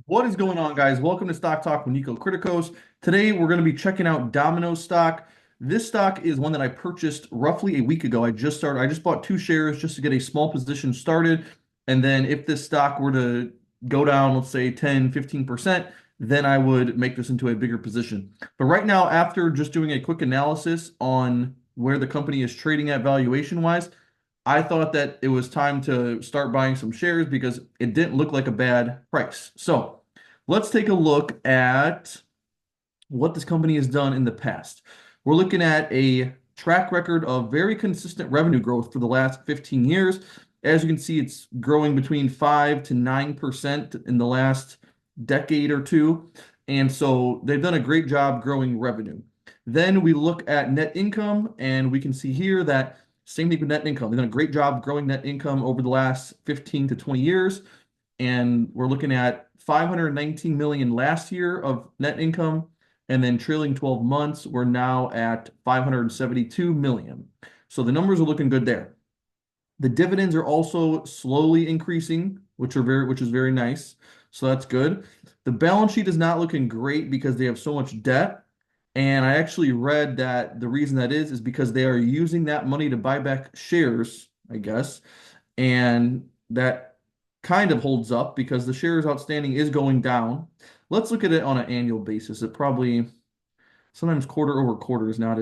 What is going on, guys? Welcome to Stock Talk with Nico Criticos. Today, we're going to be checking out Domino's stock. This stock is one that I purchased roughly a week ago. I just bought 2 shares just to get a small position started. And then if this stock were to go down, let's say 10, 15%, then I would make this into a bigger position. But right now, after just doing a quick analysis on where the company is trading at valuation wise, I thought that it was time to start buying some shares because it didn't look like a bad price. So let's take a look at what this company has done in the past. We're looking at a track record of very consistent revenue growth for the last 15 years. As you can see, it's growing between 5 to 9% in the last decade or two. And so they've done a great job growing revenue. Then we look at net income, and we can see here that same thing with net income. They've done a great job growing net income over the last 15 to 20 years. And we're looking at 519 million last year of net income. And then trailing 12 months, we're now at 572 million. So the numbers are looking good there. The dividends are also slowly increasing, which is very nice. So that's good. The balance sheet is not looking great because they have so much debt. And I actually read that the reason that is because they are using that money to buy back shares, I guess. And that kind of holds up because the shares outstanding is going down. Let's look at it on an annual basis. It probably sometimes quarter over quarter is not,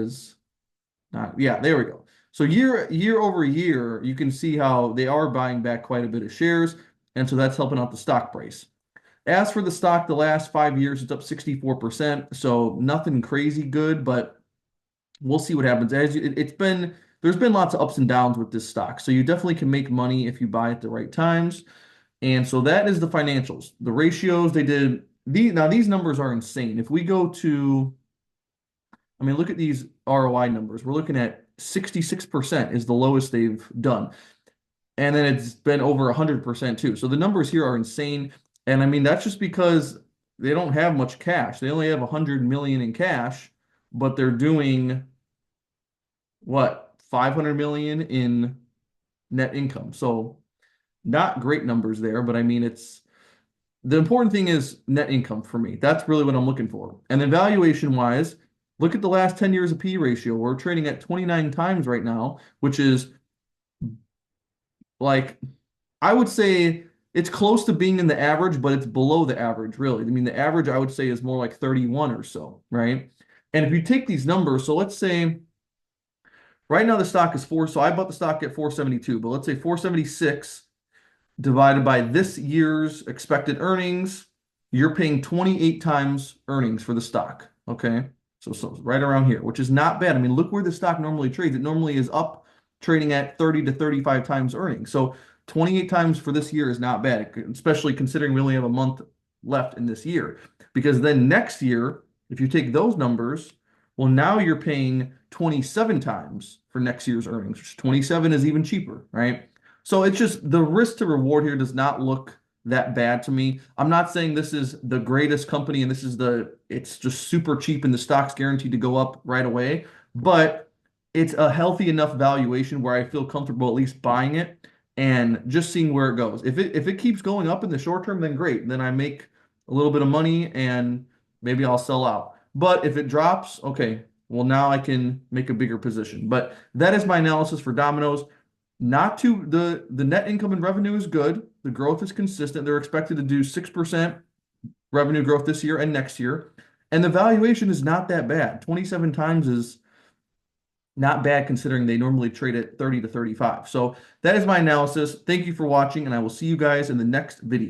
yeah, there we go. So year over year, you can see how they are buying back quite a bit of shares, and so that's helping out the stock price. As for the stock, the last 5 years, it's up 64%, so nothing crazy good, but we'll see what happens. There's been lots of ups and downs with this stock, so you definitely can make money if you buy at the right times. And so that is the financials. The ratios they did. Now these numbers are insane. If we go to I mean, look at these ROI numbers. We're looking at 66% is the lowest they've done. And then it's been over 100% too. So the numbers here are insane. And I mean, that's just because they don't have much cash. They only have 100 million in cash, but they're doing what? 500 million in net income. So not great numbers there, but I mean, it's the important thing is net income for me. That's really what I'm looking for. And then valuation wise, look at the last 10 years of P ratio. We're trading at 29 times right now, which is like, I would say it's close to being in the average, but it's below the average, really. I mean, the average I would say is more like 31 or so, right? And if you take these numbers, so let's say right now the stock is four, so I bought the stock at 472, but let's say 476 divided by this year's expected earnings, you're paying 28 times earnings for the stock. Okay. So right around here, which is not bad. I mean, look where the stock normally trades. It normally is up trading at 30 to 35 times earnings. So 28 times for this year is not bad, especially considering we only have a month left in this year. Because then next year, if you take those numbers, well, now you're paying 27 times for next year's earnings, which 27 is even cheaper, right? So it's just the risk to reward here does not look that bad to me. I'm not saying this is the greatest company and it's just super cheap and the stock's guaranteed to go up right away, but it's a healthy enough valuation where I feel comfortable at least buying it and just seeing where it goes. If it keeps going up in the short term, then great. Then I make a little bit of money and maybe I'll sell out. But if it drops, okay, well now I can make a bigger position. But that is my analysis for Domino's. Not too the net income and revenue is good. The growth is consistent. They're expected to do 6% revenue growth this year and next year. And the valuation is not that bad. 27 times is not bad considering they normally trade at 30 to 35. So that is my analysis. Thank you for watching, and I will see you guys in the next video.